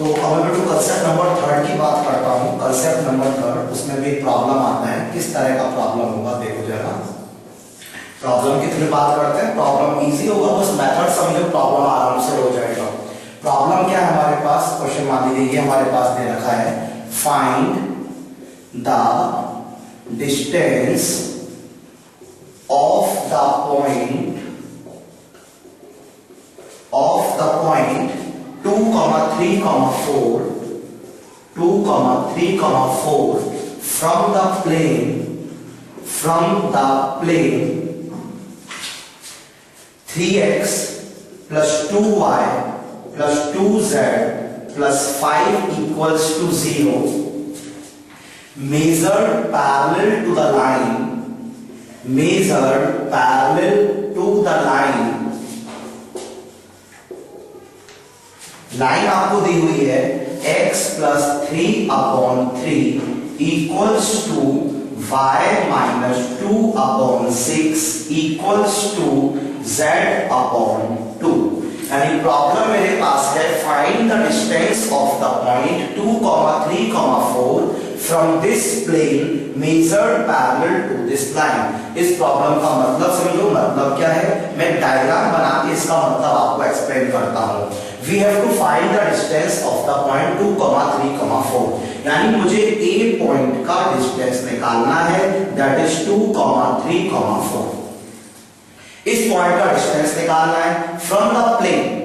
तो अब मैं बेटू कंसेप्ट नंबर 3 की बात करता हूँ। कंसेप्ट नंबर 3 उसमें भी प्रॉब्लम आता है। किस तरह का प्रॉब्लम होगा देखो जरा। प्रॉब्लम की तरफ बात करते हैं। प्रॉब्लम इजी होगा, बस मेथड समझो, प्रॉब्लम आराम से हो जाएगा। प्रॉब्लम क्या है हमारे पास, क्वेश्चन मान लीजिए ये हमारे पास दे रखा है, find the distance of the point 2, 3, 4 from the plane 3x plus 2y plus 2z plus 5 equals to 0 measured parallel to the line, line आपको दी हुई है x plus 3/3 equals to y minus 2/6 equals to z/2। यानी problem मेरे पास है find the distance of the point 2, 3, 4 from this plane measured parallel to this line. इस problem का मतलब समझो, मतलब क्या है, मैं डायग्राम बना के इसका मतलब आपको एक्सप्लेन करता हूं। We have to find the distance of the point 2, 3, 4। यानी मुझे A पॉइंट का डिस्टेंस निकालना है, that is 2, 3, 4। इस पॉइंट का डिस्टेंस निकालना है फ्रॉम द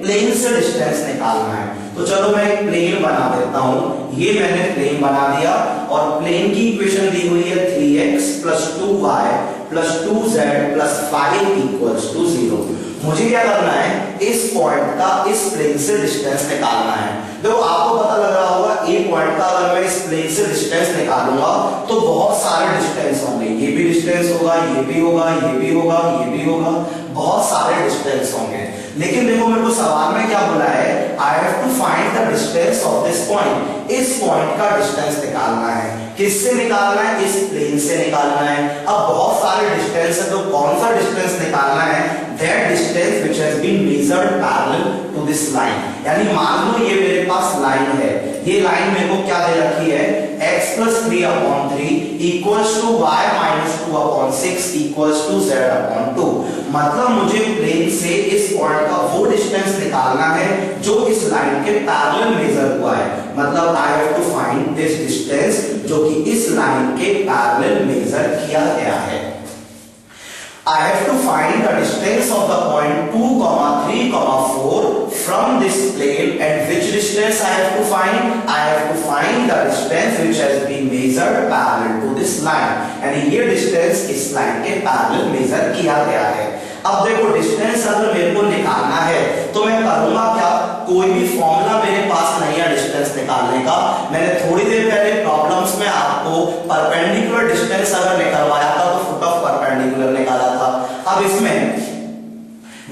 प्लेन से डिस्टेंस निकालना है। तो चलो मैं एक प्लेन बना देता हूं। ये मैंने प्लेन बना दिया और प्लेन की इक्वेशन दी हुई है 3x plus 2y plus 2z plus 5 equals to 0। मुझे क्या करना है, इस पॉइंट का इस प्लेन से डिस्टेंस निकालना है। देखो आपको पता लग रहा होगा ए पॉइंट का अगर मैं इस प्लेन से डिस्टेंस निकालूंगा तो बहुत सारे डिस्टेंस होंगे। ये भी डिस्टेंस होगा, ये भी होगा, ये भी होगा, ये भी होगा, बहुत सारे डिस्टेंस होंगे। लेकिन देखो मेरे को सवाल में क्या बोला है, I have to find the distance of this point. इस पॉइंट का डिस्टेंस निकालना है। किससे निकालना है, इस प्लेन से निकालना है। अब बहुत सारे डिस्टेंस है तो कौन सा डिस्टेंस निकालना है, that distance which has been measured parallel to this line. यानी मान लो ये मेरे पास लाइन है, ये लाइन मेरे को क्या दे रखी है, x plus 3/3 equals to y minus 2/6 equals to z/2। मतलब मुझे प्लेन से इस पॉइंट का वो डिस्टेंस निकालना है जो इस लाइन के पैरेलल मेजर हुआ है। मतलब I have to find this distance जो कि इस लाइन के पैरेलल मेजर किया गया है। I have to find the distance of the point 2, 3, 4 from this plane, and which distance I have to find? I have to find the distance which has been measured parallel to this line। यानी ये distance इस line के parallel major किया गया है। अब देखो distance अगर मेरे को निकालना है तो मैं करूंगा क्या, कोई भी फॉर्मूला मेरे पास नहीं है डिस्टेंस निकालने का। मैंने थोड़ी देर पहले प्रॉब्लम्स में आपको परपेंडिकुलर डिस्टेंस अगर निकलवाया था तो फुट ऑफ परपेंडिकुलर निकाला था। अब इसमें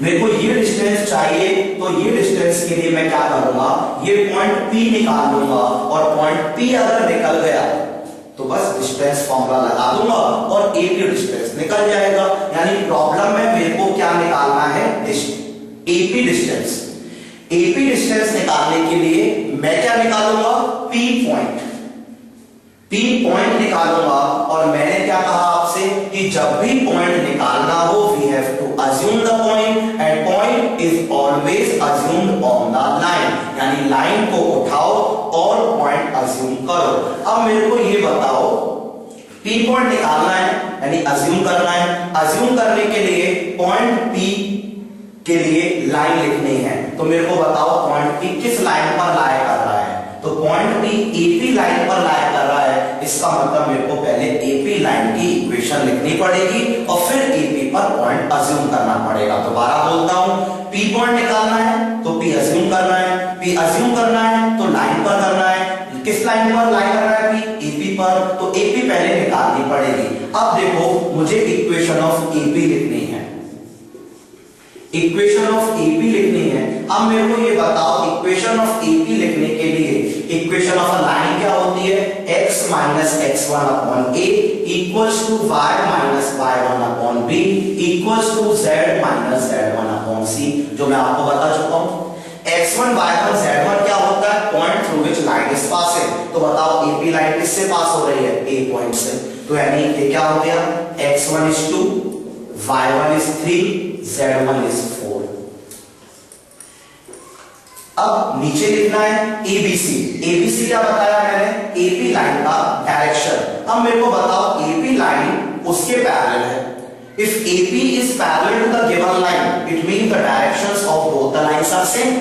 मेरे को ये डिस्टेंस चाहिए तो ये डिस्टेंस के लिए मैं क्या करूंगा, ये पॉइंट P निकाल लूंगा और पॉइंट P अगर निकल गया तो बस डिस्टेंस फॉर्मूला लगा दूंगा और A की डिस्टेंस निकल जाएगा। यानी प्रॉब्लम में मेरे को क्या निकालना है, AP डिस्टेंस। AP डिस्टेंस निकालने के लिए मैं क्या निकालूंगा, P पॉइंट निकालूंगा। और मैंने क्या कहा आपसे कि जब भी पॉइंट निकालना हो we have to assume the point, and point is always assumed on the line. यानी लाइन को उठाओ और पॉइंट अज्यूम करो। अब मेरे को ये बताओ, P पॉइंट निकालना है यानी अज्यूम करना है। अज्यूम करने के लिए पॉइंट P के लिए लाइन लिखनी है। तो मेरे को बताओ पॉइंट P किस लाइन पर लाया कर रहा है। तो पॉइंट P AP लाइन पर लाया कर रहा है। इसका मतलब मेरे को पहले AP लाइन की इक्वेशन लिखनी पड़ेगी और फिर AP पर पॉइंट अज्यूम करना पड़ेगा। दोबारा बोलता हूं, P पॉइंट निकालना है तो P अज्यूम करना है, P अज्यूम करना है तो लाइन पर करना है। किस लाइन पर लाइन करना है, P AP पर, तो AP पहले निकालनी पड़ेगी। अब देखो मुझे इक्वेशन ऑफ AP लिखनी है, इक्वेशन ऑफ AP लिखनी है। अब मेरे को ये बताओ इक्वेशन ऑफ AP लिखने के लिए इक्वेशन ऑफ लाइन क्या होती है, x minus x1 upon a equals to y minus y1 upon b equals to z minus z1 upon c, जो मैं आपको बता चुका हूं। x1 y1 z1 क्या होता है, point through which line is passing. तो बताओ एपी लाइन किससे पास हो रही है? ए पॉइंट से। तो यानी ये क्या हो गया? x1 is 2, y1 is 3, z1 is 4। अब नीचे लिखना है ABC। ABC क्या बताया मैंने? AP लाइन का डायरेक्शन। अब मेरे को बताओ AP लाइन उसके पैरेलल है। If AP is parallel to the given line, it means the directions of both the lines are same.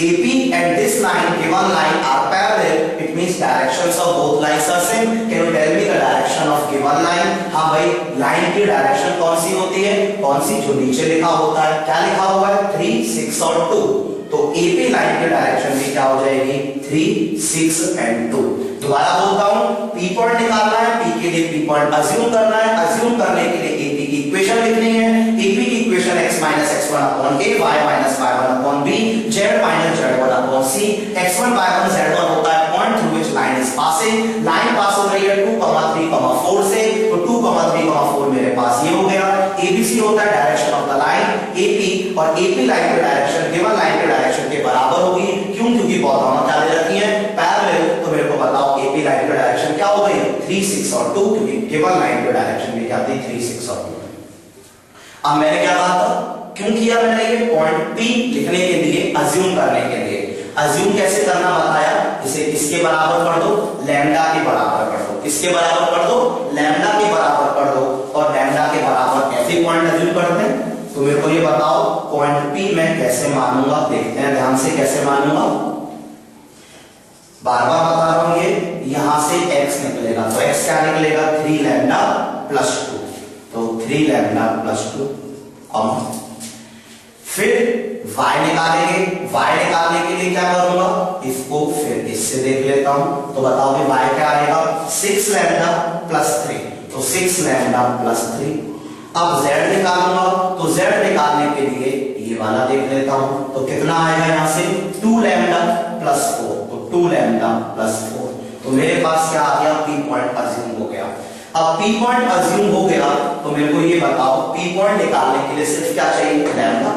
AP and this line, given line, are parallel. It means directions of both lines are same. Can you tell me the direction of given line? हाँ भाई, line की direction कौन सी होती है? कौन सी? जो नीचे लिखा होता है। क्या लिखा हुआ है? 3, 6 और 2। तो AP लाइन की डायरेक्शन भी क्या हो जाएगी? 3, 6 and 2। दोबारा बोलता हूं, P पॉइंट निकालना है, P के लिए P पॉइंट अज्यूम करना है, अज्यूम करने के लिए AP की इक्वेशन लिखनी है। AP की equation x - x1 upon a, y - y1 upon b, z - z1 upon c। x1 y1 z1 होता है point through which line is passing. Line pass हो रही है 2, 3, 4 से। तो 2, 3, 4 मेरे पास ये हो गया। ABC होता है direction of the line AP, और AP लाइन की डायरेक्शन गिवन लाइन की डायरेक्शन के बराबर होगी। क्यों? क्योंकि बहुत क्या दे रखी है? पैरेलल। तो मेरे को बताओ AP लाइन की डायरेक्शन क्या हो गई? 3, 6 और 2, क्योंकि गिवन लाइन की डायरेक्शन भी क्या थी? 3, 6 और 2। अब मैंने क्या कहा था? क्यों किया मैंने ये? पॉइंट P लिखने के लिए, अज्यूम करने के लिए। अज्यूम कैसे करना बताया? इसे किसके बराबर कर दो? लैम्डा के बराबर कर दो। किसके बराबर कर दो? लैम्डा के बराबर कर दो। और लैम्डा के बराबर कैसे पॉइंट अज्यूम करते हैं? तो मेरे को ये बताओ, पॉइंट P मैं कैसे मानूंगा? देखते हैं ध्यान से कैसे मानूंगा। बार बार बता रहा हूं, ये यहां से x निकलेगा। तो x क्या निकलेगा? 3 लैम्डा प्लस 2। तो 3 लैम्डा प्लस 2, फिर y निकालेंगे। y निकालने के लिए क्या करूंगा? इसको फिर इससे देख लेता हूं। तो बताओ कि y क्या आएगा? 6 लैम्डा प्लस 3। तो 6 लैम्डा प्लस 3। अब z निकालूंगा। तो z निकालने के लिए ये वाला देख लेता हूं। तो कितना आएगा यहां से? 2 लैम्डा प्लस 4। तो 2 लैम्डा प्लस 4। तो मेरे पास क्या आ गया? P पॉइंट अज्यूम हो गया। अब P पॉइंट अज्यूम हो गया, तो मेरे को ये बताओ, P पॉइंट निकालने के लिए सिर्फ क्या चाहिए? लैम्डा।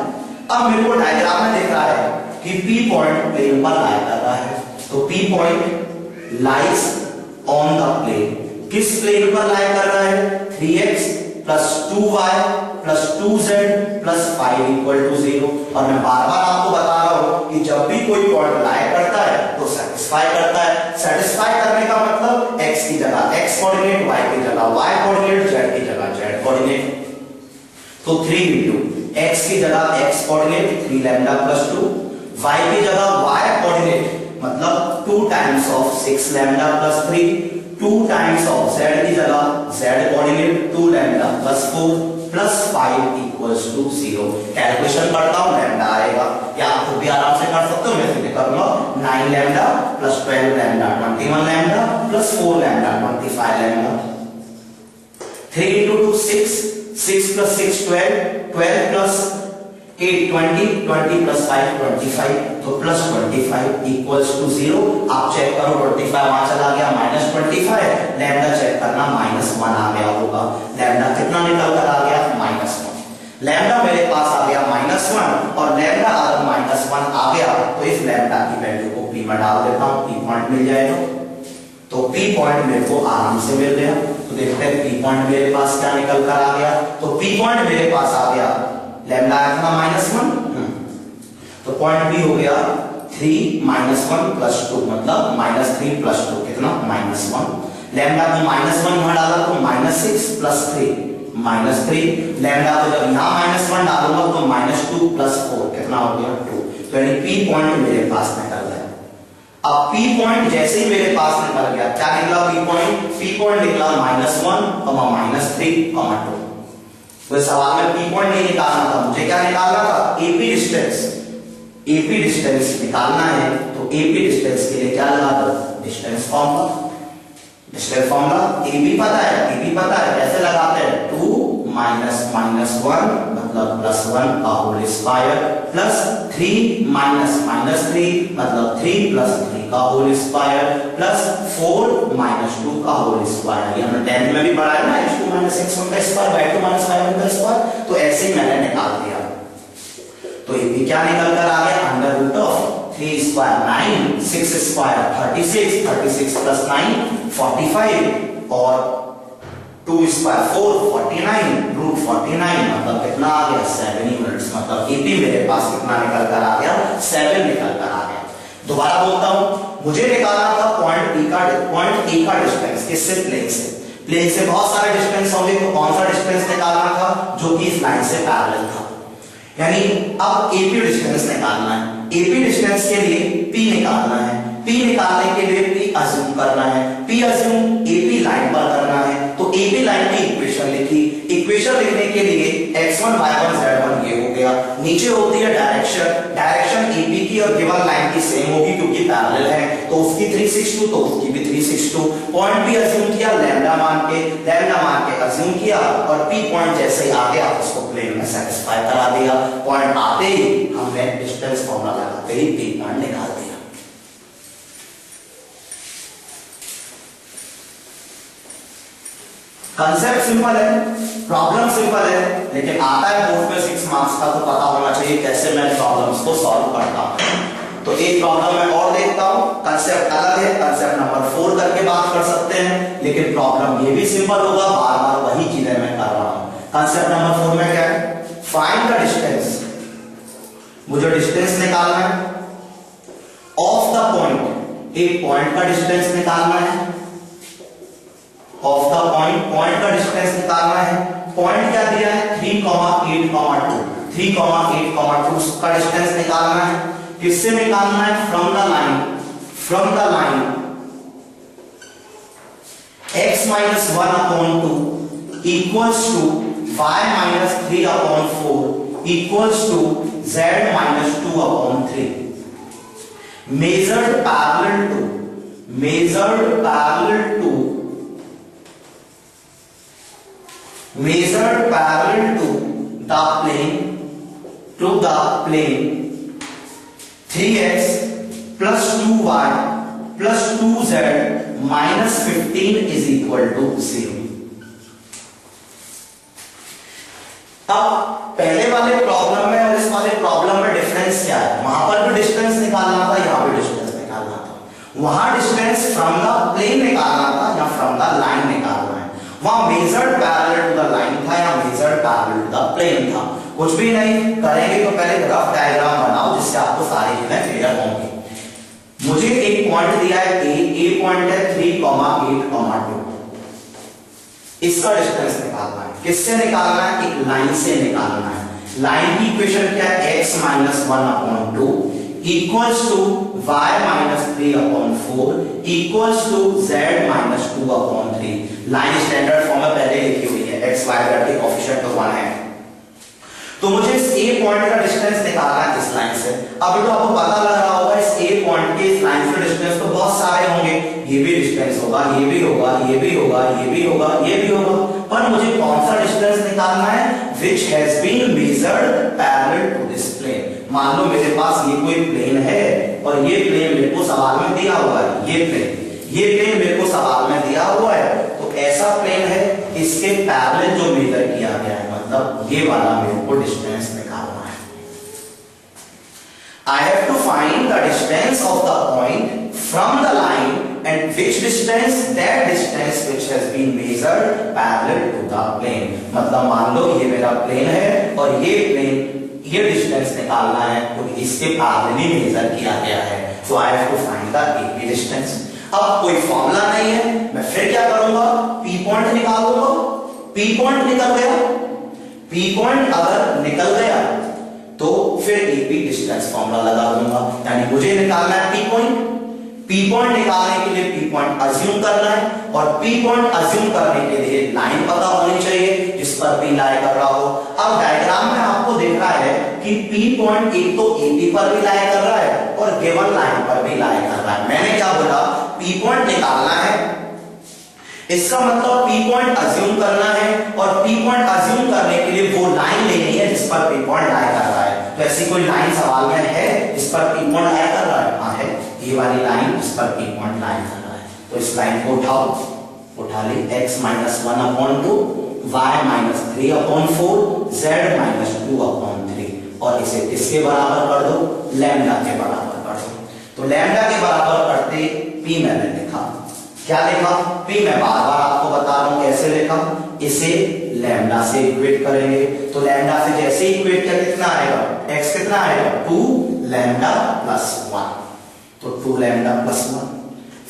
अब मेरे को डायग्राम में दिख रहा है कि P पॉइंट प्लेन पर लाई कर रहा है। तो P point lies on the plane. किस प्लेन पर लाई कर रहा है? 3x plus 2y plus 2z plus 5 equal to 0। और मैं बार बार आपको बता रहा हूं कि जब भी कोई पॉइंट लाई करता है तो सेटिस्फाई करता है। सेटिस्फाई करने का मतलब x की जगह x कोऑर्डिनेट, y की जगह y कोऑर्डिनेट, z की जगह z कोऑर्डिनेट। तो 3 into x की जगह x coordinate 3 lambda plus 2, y की जगह y कोऑर्डिनेट मतलब 2 times of 6 lambda plus 3, 2 times of z की जगह z coordinate 2 lambda plus 4 plus 5 equals to 0। Calculation करता हूं, लैम्डा आएगा, या आप खुद भी आराम से कर सकते हो। मैं फिर करूंगा 9 lambda plus 12 lambda 21 lambda plus 4 lambda 25 lambda. 3 into 2 6, 6 plus 6 12, 12 plus 8 20, 20 plus 5 25। तो प्लस 25 इक्वल्स टू 0। आप चेक करो 25 वहां चला गया, माइनस 25। लैम्डा चेक करना, -1 आ गया होगा। लैम्डा कितना निकल कर आ गया? -1। लैम्डा मेरे पास आ गया -1, और लैम्डा अगर -1 आ गया तो इस लैम्डा की वैल्यू को P में डाल देता हूं, P पॉइंट मिल जाएगा। तो P पॉइंट मेरे को आराम से मिल गया। तो देखते हैं P पॉइंट मेरे पास क्या निकल कर आ गया। तो P पॉइंट मेरे पास आ गया, लैम्डा आया था -1, तो पॉइंट B हो गया 3 - 1 प्लस 2, मतलब -3 प्लस 2 कितना? -1। लैम्डा को -1 यहां डाला तो -6 प्लस 3 -3। लैम्डा को जब यहां -1 डालूंगा तो -2 प्लस 4 कितना हो गया? 2। तो यानी P पॉइंट मेरे पास निकल गया। अब P पॉइंट जैसे ही मेरे पास निकल गया, क्या निकला? P पॉइंट निकला -1, -3, 2। तो सवाल में P पॉइंट नहीं निकालना था, मुझे क्या निकालना था? AP distance. AP डिस्टेंस निकालना है तो AP डिस्टेंस के लिए क्या लगा दो? Distance formula. Distance formula AB पता है, AB पता है, कैसे लगाते हैं? 2 - -1 मतलब +1 का होल स्क्वायर प्लस 3 - -3 मतलब 3 + 3 का होल स्क्वायर प्लस 4 - 2 का होल स्क्वायर। ये हमने 10th में भी पढ़ा है ना, x2 - x1 का स्क्वायर, y2 - y1 का स्क्वायर। तो ऐसे ही मैंने निकाल दिया। तो ये भी क्या निकल कर आ गया? √4 3 स्क्वायर 9, 6 स्क्वायर 36, 36 प्लस 9 45 और 2 स्क्वायर 4 49 रूट 49 मतलब कितना आ गया 7 यूनिट्स। मतलब एपी मेरे पास कितना निकल कर आ गया 7 निकल कर आ गया। दोबारा बोलता हूं, मुझे निकालना था पॉइंट ए का डिस्टेंस किससे प्लेन से बहुत सारे डिस्टेंस होंगे, तो कौन सा डिस्टेंस निकालना था जो कि इस लाइन से पैरेलल था। यानी अब एपी डिस्टेंस निकालना है। एपी डिस्टेंस के लिए पी निकालना है। पी निकालने के लिए पी अज्यूम करना है। पी अज्यूम एपी लाइन पर करना है। तो एपी लाइन की इक्वेशन लिखी। इक्वेशन लिखने के लिए x1 y1 z1 ये हो गया। नीचे होती है डायरेक्शन एपी की और गिवन लाइन की सेम होगी क्योंकि पैरेलल है, तो उसकी 362 तो उसकी भी 362। पॉइंट भी अज्यूम किया, लैम्डा मान के अज्यूम किया और पी पॉइंट जैसे ही आ गया उसको प्लेन में सेटिस्फाई करा दिया। पॉइंट आते ही हमने डिस्टेंस फॉर्मूला लगाते ही पी पॉइंट निकाल दिया। कंसेप्ट सिंपल है, प्रॉब्लम सिंपल है, लेकिन आता है बोर्ड में 6 मार्क्स का, तो पता होना चाहिए कैसे मैं प्रॉब्लम्स को सॉल्व करता हूं। तो एक प्रॉब्लम मैं और देखता हूं, कंसेप्ट अलग है, कंसेप्ट नंबर 4 करके बात कर सकते हैं, लेकिन प्रॉब्लम ये भी सिंपल होगा, बार बार वही चीजें मैं कर रहा हूं। कंसेप्ट नंबर 4 में क्या है, फाइंड द डिस्टेंस। मुझे डिस्टेंस निकालना है ऑफ द पॉइंट, एक पॉइंट का डिस्टेंस निकालना है ऑफ द पॉइंट का डिस्टेंस निकालना है। पॉइंट क्या दिया है 3,8,2 3,8,2 का डिस्टेंस निकालना है। किससे निकालना है, from the line x-1/2 equals to y-3/4 equals to z-2/3 measured parallel to the plane 3x plus 2y plus 2z minus 15 is equal to 0। अब पहले वाले प्रॉब्लम में और इस वाले प्रॉब्लम में डिफरेंस क्या है, वहां पर भी डिस्टेंस निकालना था, यहां भी डिस्टेंस निकालना था। वहां डिस्टेंस फ्रॉम द प्लेन निकालना था या फ्रॉम द लाइन निकालना है। वहां measured parallel to the line था या measured parallel to the plane था। कुछ भी नहीं करेंगे तो पहले रफ डायग्राम बनाओ जिससे आपको सारी चीजें क्लियर होंगी। मुझे एक पॉइंट दिया है ए पॉइंट है 3,8,2, इसका डिस्टेंस निकालना है। किससे निकालना है, एक लाइन से निकालना है। लाइन की इक्वेशन क्या है, x-1/2 equals to y-3/4 equals to z-2/3। Line standard form में पहले लिखी हुई है, x y z के कोएफिशिएंट तो 1 है। तो मुझे इस ए पॉइंट का डिस्टेंस निकालना है इस लाइन से। अब तो आपको पता लग रहा होगा इस ए पॉइंट के इस लाइन से डिस्टेंस तो बहुत सारे होंगे, ये भी डिस्टेंस होगा, ये भी होगा, ये भी होगा, ये भी होगा, ये भी होगा, पर मुझे कौन सा डिस्टेंस निकालना है, which has been measured parallel to this plane। मान लो मेरे पास ये कोई प्लेन है और ये प्लेन मेरे को सवाल में दिया हुआ है, ये प्लेन मेरे को सवाल में दिया हुआ है, तो ऐसा प्लेन है, इसके पैरेलल जो मेजर किया गया है, मतलब ये वाला मेरे को डिस्टेंस निकालना है। I have to find the distance of the point from the line and which distance, that distance which has been measured parallel to the plane। मतलब मान लो ये मेरा प्लेन है और ये प्लेन, ये डिस्टेंस निकालना है तो इसके पैरेलली मेजर किया गया है। So I have to find the AP distance। अब कोई फॉर्मूला नहीं है, मैं फिर क्या करूंगा, P पॉइंट निकाल दूंगा। P पॉइंट निकल गया, P पॉइंट अगर निकल गया तो फिर AP डिस्टेंस फॉर्मूला लगा दूंगा। यानी मुझे निकालना है P पॉइंट। P पॉइंट निकालने के लिए P पॉइंट अज्यूम करना है और P पॉइंट अज्यूम करने के लिए लाइन पता होनी चाहिए जिस पर P लाई कर रहा हो। अब डायग्राम में आपको दिख रहा है कि P पॉइंट एक तो AP पर भी लाई कर रहा है और गिवन लाइन पर भी लाई कर रहा है। मैंने क्या बोला, P पॉइंट निकालना है, इसका मतलब P पॉइंट अज्यूम करना है और P पॉइंट अज्यूम करने के लिए वो लाइन लेनी है जिस पर P पॉइंट लाई कर रहा है। तो ऐसी कोई लाइन सवाल में है जिस पर P पॉइंट लाई कर रहा है? हाँ है, ये वाली लाइन जिस पर P पॉइंट लाई कर रहा है। तो इस लाइन को उठा ली, x-1/2 y-3/4 z-2/3 और इसे किसके बराबर कर दो, लैम्डा के बराबर कर दो। तो लैम्डा के बराबर करते P मैंने लिखा, क्या लिखा? P मैं बार बार आपको बता रहा हूं कैसे लिखा, इसे लैम्डा से इक्वेट करेंगे, तो लैम्डा से जैसे इक्वेट किया कितना आएगा, x कितना आएगा 2 लैम्डा प्लस 1, तो 2 लैम्डा प्लस 1।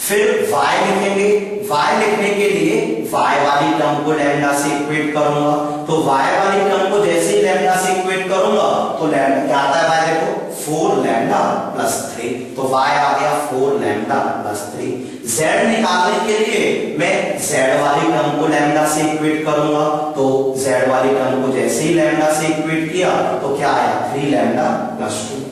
फिर y लिखेंगे, y लिखने के लिए y वाली टर्म को लैम्डा से इक्वेट करूंगा, तो y वाली टर्म को जैसे ही लैम्डा से इक्वेट करूंगा तो लैम्डा क्या आता है, y देखो 4 लैम्डा प्लस 3, तो y आ गया 4 लैम्डा प्लस 3। z निकालने के लिए मैं z वाली टर्म को लैम्डा से इक्वेट करूंगा, तो z वाली टर्म को जैसे ही लैम्डा से इक्वेट किया तो क्या आया 3 लैम्डा प्लस 2।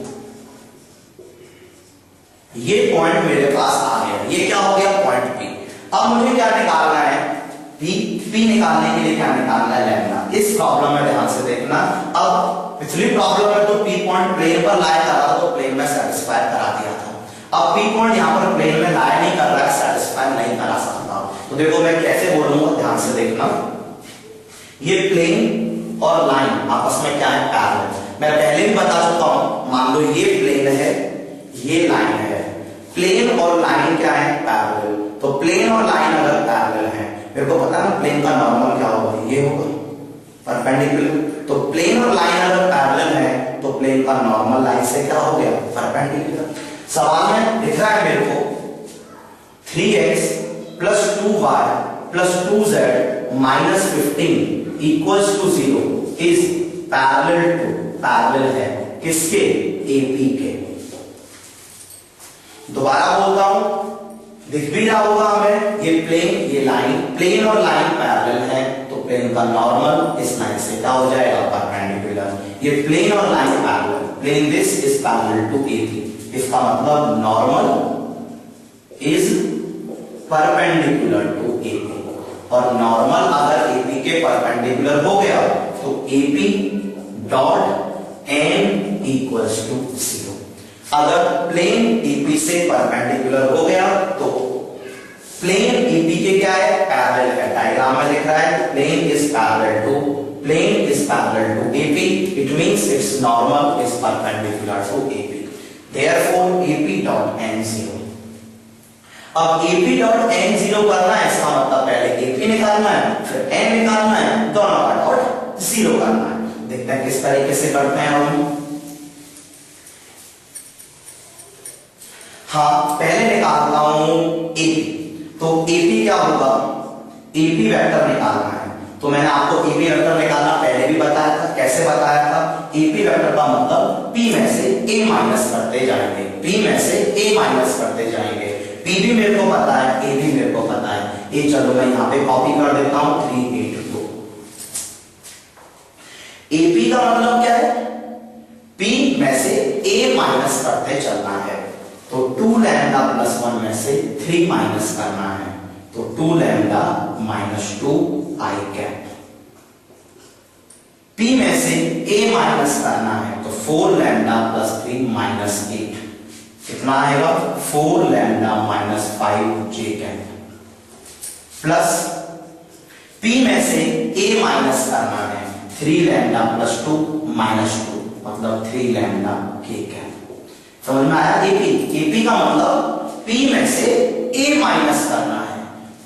ये पॉइंट मेरे पास आ गया, ये क्या हो गया पॉइंट P। अब मुझे क्या निकालना है, P निकालने के लिए क्या निकालना है, लैम्डा। इस प्रॉब्लम में ध्यान से देखना, अब पिछली प्रॉब्लम में तो P पॉइंट प्लेन पर लाया कर रहा था, तो प्लेन में सेटिस्फाई करा दिया था। अब P पॉइंट यहाँ पर प्लेन में लाया नहीं कर रहा है, सेटिस्फाई नहीं करा सकता, तो देखो मैं कैसे बोलूंगा, ध्यान से देखना। ये प्लेन और लाइन आपस में क्या है, पैरेलल। मैं पहले भी बता चुका हूं, मान लो ये प्लेन है, ये लाइन है, प्लेन और लाइन क्या है, पैरेलल। तो प्लेन और लाइन अगर पैरेलल है, मेरे को पता है ना प्लेन का नॉर्मल क्या होगा, ये होगा परपेंडिकुलर। तो प्लेन और लाइन अगर पैरेलल है तो प्लेन का नॉर्मल लाइन से क्या हो गया, परपेंडिकुलर। सवाल में लिख रहा है मेरे को 3x plus 2y plus 2z minus 15 equals to 0 is parallel to, parallel है किसके, AP के। दोबारा बोलता हूं, दिख भी रहा होगा हमें, ये प्लेन ये लाइन, प्लेन और लाइन पैरेलल है, तो प्लेन का नॉर्मल इस लाइन से क्या हो जाएगा, परपेंडिकुलर। ये प्लेन और line parallel, plane this is parallel to AP, इसका मतलब normal is perpendicular to AP, और नॉर्मल अगर AP के परपेंडिकुलर हो गया तो AP dot n equals to 0। अगर प्लेन AP से परपेंडिकुलर हो गया तो प्लेन AP के क्या है, पैरेलल है। डायग्राम में लिख रहा है plane is parallel to, plane is parallel to AP, it means its normal is perpendicular to AP, therefore AP dot n 0। अब AP डॉट n 0 करना है, इसका मतलब पहले AP निकालना है, फिर n निकालना है, दोनों का डॉट 0 करना है। देखते हैं किस तरीके से करते हैं हम। हाँ, पहले निकालता हूं AP, तो AP क्या होगा, AP वेक्टर निकालना है, तो मैंने आपको AP वेक्टर निकालना पहले भी बताया था। कैसे बताया था, AP वेक्टर का मतलब P में से A माइनस करते जाएंगे, P में से A माइनस करते जाएंगे। P भी मेरे को पता है, A भी मेरे को पता है, ये चलो मैं यहाँ पे कॉपी कर देता हूं 3 8 2। AP का मतलब क्या है, P में से A माइनस करते चलना है, तो 2 लैम्डा प्लस 1 में से 3 माइनस करना है, तो 2 lambda minus 2 I cap. P में से A माइनस करना है, तो 4 लैम्डा प्लस 3 माइनस 8, कितना आएगा 4 lambda minus 5 J cap, plus P में से A माइनस करना है, 3 लैम्डा प्लस 2 माइनस 2, मतलब 3 लैम्डा K कैप। समझ में आया। AP का मतलब P में से A माइनस करना है,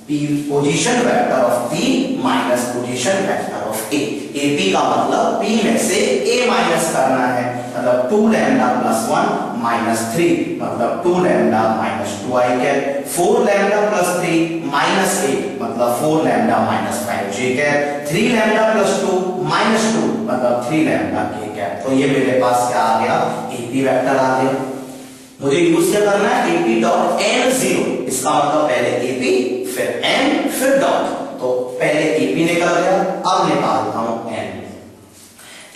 P position vector of P minus position vector of A। AP का मतलब P में से A माइनस करना है, मतलब 2 लैम्डा प्लस 1 माइनस 3, मतलब 2 lambda minus 2 I cap. 4 lambda plus 3 minus 8, मतलब 4 lambda minus 5 J cap. 3 lambda plus 2 minus 2, मतलब 3 लैम्डा K कैप। तो ये मेरे पास क्या आ गया, AP वेक्टर आ गया। मुझे यूज क्या करना है, AP डॉट n 0, इसका मतलब पहले AP फिर n फिर डॉट, तो पहले AP निकल गया, अब निकालता हूं n।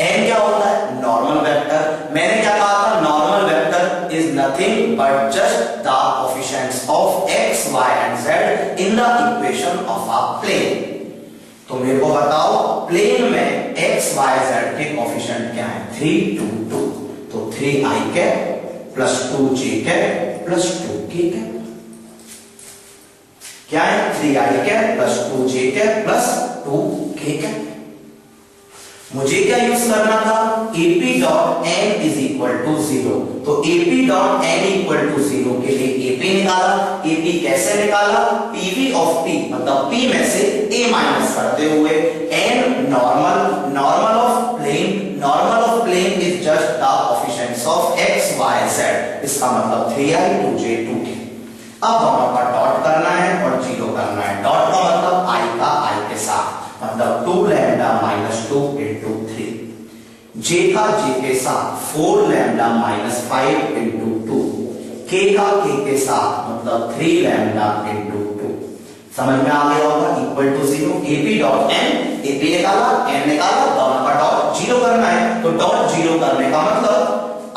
n क्या होता है, नॉर्मल वेक्टर। मैंने क्या कहा था, normal vector is nothing but just the coefficients of x, y and z in the equation of a plane. तो मेरे को बताओ प्लेन में x, y, z के कोएफिशिएंट क्या है, 3 2 2, तो 3i cap plus 2j cap plus 2k cap, क्या है 3i cap plus 2j cap plus 2k cap. मुझे क्या यूज करना था, AP dot n is equal to 0। तो AP dot n equal to 0 के लिए AP निकाला। AP कैसे निकाला, PV ऑफ P मतलब P में से A माइनस करते हुए n normal of plane is just the coefficients of x y z, इसका मतलब 3i 2j 2k। अब दोनों का डॉट करना है और 0 करना है। डॉट का मतलब i का i के साथ, मतलब 2 लैम्डा माइनस 2 इंटू 3, j का j के साथ 4 लैम्डा माइनस 5 इंटू 2, k का k के साथ मतलब 3 लैम्डा इंटू 2। समझ में आ गया होगा, equal to 0। AP dot n, AP निकाला, n निकाला, दोनों का डॉट 0 करना है। तो डॉट 0 करने का मतलब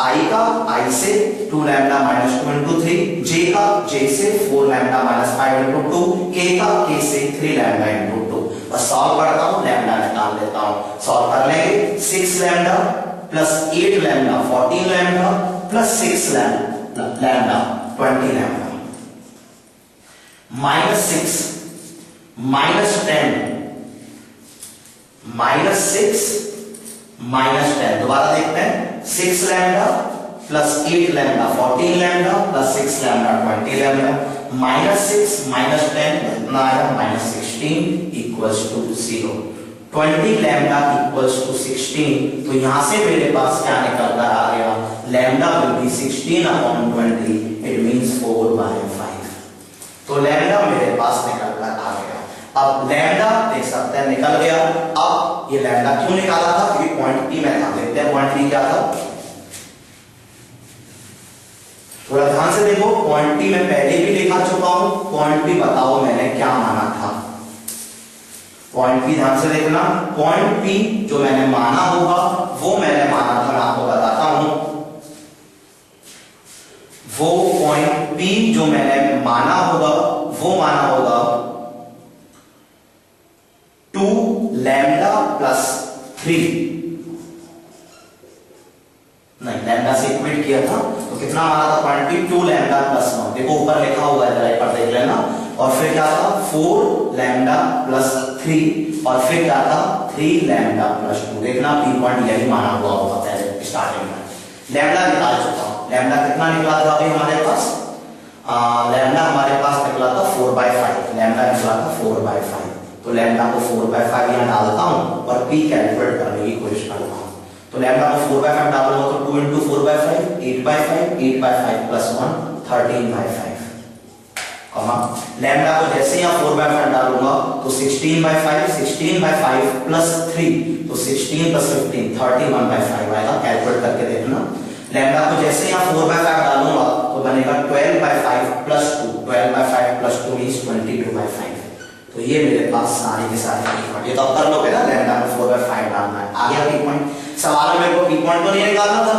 i का i से 2 लैम्डा माइनस 2 इंटू 3, j का j से 4 लैम्डा माइनस 5 इंटू 2, k का k से 3 लैम्डा इंटू 2। बस सॉल्व करता हूं, लैम्डा निकाल लेता हूं। सॉल्व कर लेंगे, 6 lambda plus 8 lambda 14 lambda plus 6 lambda 20 lambda, minus 6 minus 10 minus 6 minus 10। दोबारा देखते हैं, 6 lambda plus 8 lambda 14 lambda plus 6 lambda 20 lambda, minus 6 minus 10 कितना आया, minus 16 equals to 0। 20 lambda equals to 16। तो यहां से मेरे पास क्या निकल कर आ गया, lambda will be 16 upon 20, it means 4/5। तो लैम्डा मेरे पास निकल कर आ गया। अब लैम्डा देख सकते हैं निकल गया। अब ये लैम्डा क्यों निकाला था, क्योंकि पॉइंट P में था। देखते हैं पॉइंट P क्या था, थोड़ा ध्यान से देखो। पॉइंट P मैं पहले भी लिखा चुका हूं। पॉइंट P बताओ मैंने क्या माना था, पॉइंट P ध्यान से देखना। पॉइंट P जो मैंने माना होगा वो मैंने माना था, मैं आपको बताता हूं। वो पॉइंट P जो मैंने माना होगा वो माना होगा 2 लैम्डा प्लस 3, नहीं लैम्डा से इक्वेट किया था तो कितना माना था पॉइंट P, 2 लैम्डा प्लस 1। देखो ऊपर लिखा हुआ है, जरा एक बार देख लेना। और फिर क्या था, 4 लैम्डा प्लस 3, और फिर क्या था 3 लैम्डा प्लस 2। देखना P पॉइंट यही माना हुआ होगा पहले स्टार्टिंग में। लैम्डा निकाल चुका हूं। लैम्डा कितना निकला था अभी हमारे पास, लैम्डा हमारे पास निकला था 4/5। लैम्डा निकला था 4/5। तो लैम्डा को 4/5 यहां डालता हूं और P कैलकुलेट करने की कोशिश करता हूं। तो लैम्डा को 4/5 डालूंगा तो 2 into 4/5 8/5, 8/5 plus 1 13/5। लैम्डा को जैसे यहां 4/5 डालूंगा तो 16/5, 16/5 plus 3 तो 16 plus 15 31/5 आएगा। कैलकुलेट करके देखना। लैम्डा को जैसे यहां 4/5 डालूंगा तो बनेगा 12/5 plus 2, 12/5 plus 2 means 22/5। तो ये मेरे पास सारे के सारे की पॉइंट, ये तो आप कर लोगे ना। लैम्डा में 4/5 डालना है, आ गया की पॉइंट। सवाल में मेरे को P पॉइंट तो नहीं निकालना था,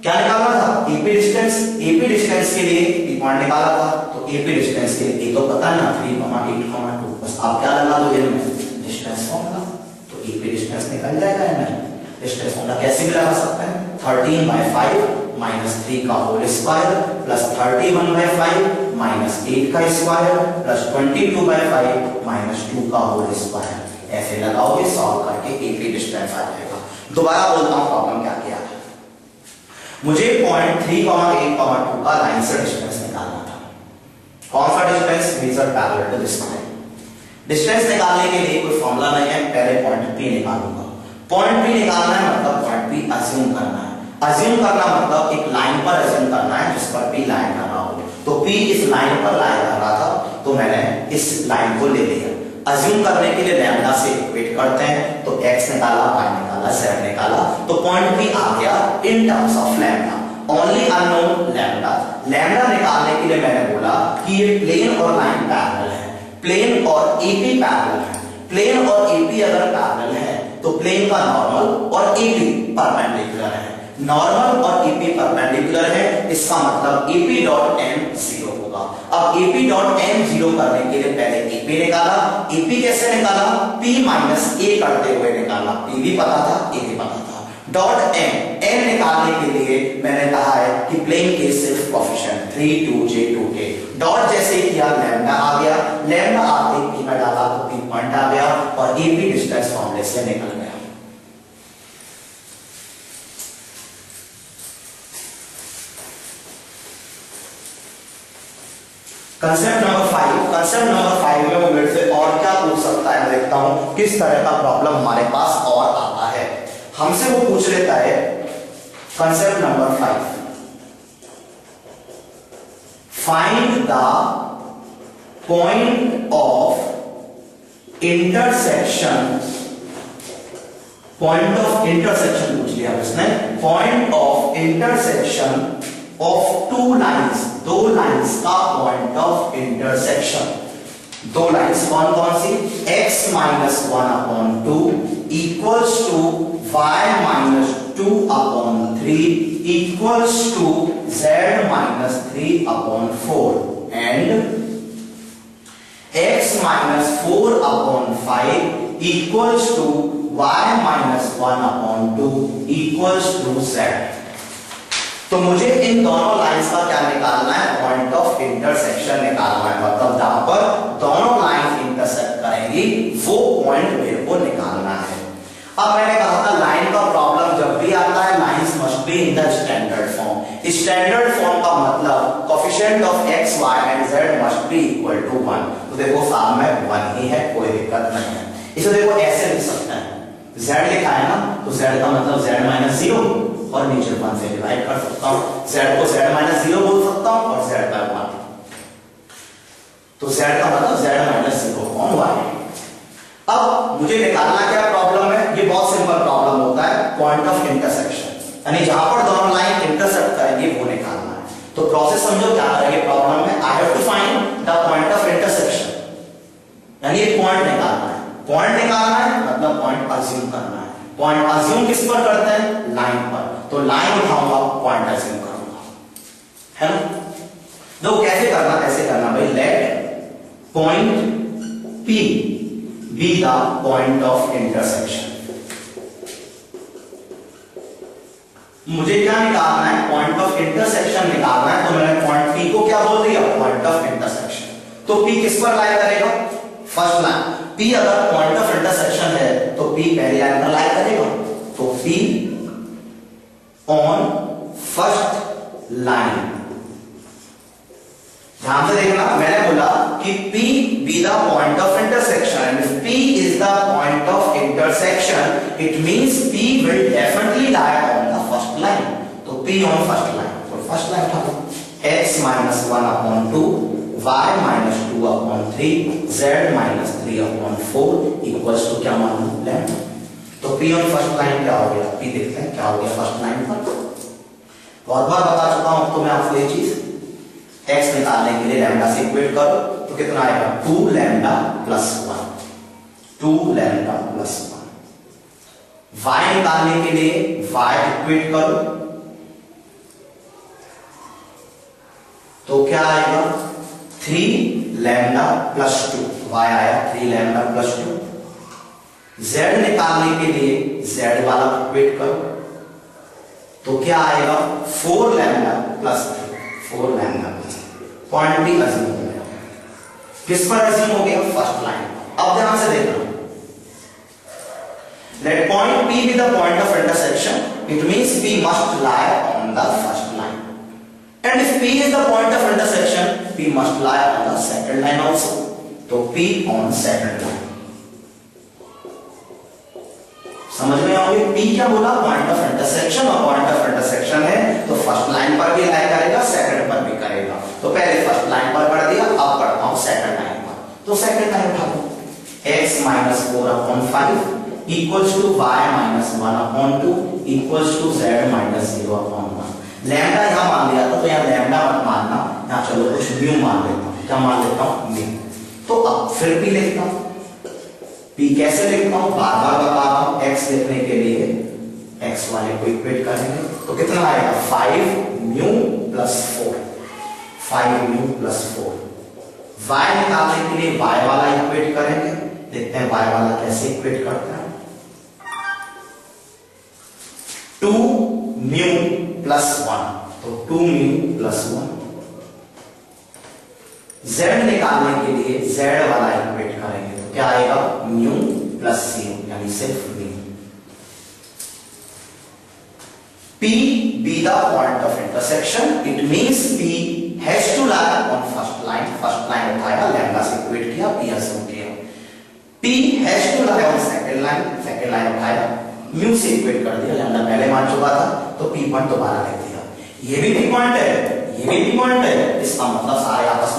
क्या निकालना था, AP डिस्टेंस। AP डिस्टेंस के लिए P पॉइंट निकाला था। तो AP डिस्टेंस के लिए तो पता है ना 3,8,2, बस आप क्या लगा दोगे इनमें, डिस्टेंस फॉर्मूला। तो AP डिस्टेंस निकल जाएगा इनमें। डिस्टेंस फॉर्मूला कैसे भी लगा सकते हैं, 13/5 माइनस 3 का होल स्क्वायर प्लस 31/5 माइनस 8 का स्क्वायर प्लस 22/5 माइनस 2 का होल स्क्वायर। ऐसे लगाओगे, सॉल्व करके AP डिस्टेंस आ जाएगा। दोबारा बोलता हूं प्रॉब्लम क्या किया था। मुझे पॉइंट 3,8,2 का लाइन से डिस्टेंस निकालना था। कौन सा distance, measure parallel to this line. Distance निकालने के लिए कोई फॉर्मूला नहीं है, पहले पॉइंट P निकालूंगा। पॉइंट P निकालना है मतलब पॉइंट P अज्यूम करना है। अज्यूम करना मतलब एक लाइन पर अज्यूम करना है जिस पर P लाइन कर रहा हो। तो P इस लाइन पर लाइन कर रहा था तो मैंने इस लाइन को ले लिया। अज्यूम करने के लिए लैम्डा से इक्वेट करते हैं तो x निकाला, y निकाला, z निकाला, तो पॉइंट P आ गया in terms of lambda. Only unknown lambda. Lambda निकालने के लिए मैंने बोला कि ये प्लेन और लाइन पैरेलल है, प्लेन और AP पैरेलल है। प्लेन और AP अगर पैरेलल है तो प्लेन का नॉर्मल और AP परपेंडिकुलर है। नॉर्मल और AP परपेंडिकुलर है, इसका मतलब AP डॉट n 0 होगा। अब AP डॉट n 0 करने के लिए पहले AP निकाला। AP कैसे निकाला, P माइनस A करते हुए निकाला। P भी पता था, A भी पता था। डॉट n निकालने के लिए मैंने कहा है कि प्लेन के सिर्फ कोएफिशिएंट 3 2j 2k। डॉट जैसे किया लैम्डा आ गया, लैम्डा आते P में डाला तो P पॉइंट आ गया और AP डिस्टेंस फॉर्मूले से निकल गया। कंसेप्ट नंबर 5 में वो मेरे से और क्या पूछ सकता है, देखता हूं किस तरह का प्रॉब्लम हमारे पास और आता है। हमसे वो पूछ लेता है concept number 5, find the point of intersection, point of intersection पूछ लिया उसने, point of intersection of two lines, दो लाइंस का पॉइंट ऑफ इंटरसेक्शन। दो लाइंस कौन कौन सी, x minus 1/2 equals to y minus 2/3 equals to z minus 3/4 and x minus 4/5 equals to y minus 1/2 equals to z। तो मुझे इन दोनों lines का क्या निकालना है, पॉइंट ऑफ इंटरसेक्शन निकालना है, मतलब जहां पर दोनों लाइन इंटरसेक्ट करेंगी वो पॉइंट मेरे को निकालना है। अब मैंने कहा था लाइन का प्रॉब्लम जब भी आता है lines must be in the standard form. Standard form का मतलब coefficient of x, y and z must be equal to 1। तो देखो सामने 1 ही है, कोई दिक्कत नहीं है। इसे देखो ऐसे लिख सकते हैं, z लिखा है ना, तो z का मतलब z माइनस 0 और नीचे 1 से डिवाइड कर सकता हूं, z को z माइनस 0 बोल सकता हूं और z बाय 1, तो z का मतलब z माइनस 0 ऑन y। अब मुझे निकालना क्या प्रॉब्लम है, ये बहुत सिंपल प्रॉब्लम होता है, पॉइंट ऑफ इंटरसेक्शन, यानी जहां पर दोनों लाइन इंटरसेक्ट करेंगे वो निकालना है। तो प्रोसेस समझो क्या करेंगे प्रॉब्लम में, I have to find the point of intersection, यानी एक पॉइंट निकालना है। पॉइंट निकालना है मतलब पॉइंट अज्यूम करना है। पॉइंट अज्यूम किस पर करते हैं, लाइन पर, तो लाइन उठाऊंगा पॉइंट अज्यूम करूंगा, है ना। तो कैसे करना, ऐसे करना भाई, let point P be the point of intersection। मुझे क्या निकालना है, पॉइंट ऑफ इंटरसेक्शन निकालना है, तो मैंने पॉइंट P को क्या बोल दिया, पॉइंट ऑफ इंटरसेक्शन। तो P किस पर लाई करेगा, फर्स्ट लाइन। P अगर पॉइंट ऑफ इंटरसेक्शन है तो P पहली लाइन पर लाई करेगा, तो P ऑन फर्स्ट लाइन। ध्यान से देखना, मैंने बोला कि P be the point of intersection, and if P is the point of intersection, it means P will definitely lie on the first line। तो P on first line, तो first line था x minus 1/2, y minus 2/3, z minus 3/4 equals to क्या मान लो, तो P on first line क्या हो गया, P देखते हैं क्या हो गया फर्स्ट लाइन पर। बहुत बार बता चुका हूं तो मैं आपको ये चीज, x निकालने के लिए लैम्डा से इक्वेट करो तो कितना आएगा, 2 lambda plus 1, 2 lambda plus 1। y निकालने के लिए y इक्वेट करो तो क्या आएगा, 3 लैम्डा प्लस 2, y आया 3 लैम्डा प्लस 2। z निकालने के लिए z वाला इक्वेट करो तो क्या आएगा, 4 lambda plus 3, 4 lambda plus. Point भी अज्यूम हो गया, किस पर अज्यूम हो गया, फर्स्ट लाइन। अब ध्यान से देखना, let point P be the point of intersection, it means P must lie on the first line, and if P is the point of intersection, P must lie on the second line also, तो P on second line। समझ में आओगे, P क्या बोला, point of intersection, और point of intersection है तो first line पर भी लाई करेगा, सेकंड पर भी करेगा। तो पहले फर्स्ट लाइन पर कर दिया, अब करता हूं सेकंड लाइन पर, तो सेकंड लाइन उठा लो, x minus 4/5 equals to y minus 1/2 equals to z minus 0/1। Lambda यहां मान लिया था तो यहां लैम्डा मत मानना, यहां चलो कुछ म्यू मान लेता हूं, क्या मान लेता हूं, म्यू। तो अब फिर भी लिखता हूं, P कैसे लिखता हूं, बार बार बता रहा हूं, x लिखने के लिए x वाले को इक्वेट करेंगे तो कितना आएगा, 5 mu plus 4, 5 mu plus 4। y निकालने के लिए y वाला इक्वेट करेंगे, देखते हैं y वाला कैसे इक्वेट करते हैं, 2 म्यू प्लस 1, तो 2 म्यू प्लस 1। z निकालने के लिए z वाला इक्वेट करेंगे तो क्या आएगा, म्यू प्लस 0, यानी सिर्फ mu. P be the point of intersection, it means P has to lie on first line उठाया, लैम्डा से इक्वेट किया, पी अज्यूम किया। P has to lie on second line उठाया, म्यू से इक्वेट कर दिया, लैम्डा पहले मान चुका था तो P पॉइंट दोबारा लिख दिया। ये भी P पॉइंट है, ये भी P पॉइंट है, इसका मतलब सारे आपस में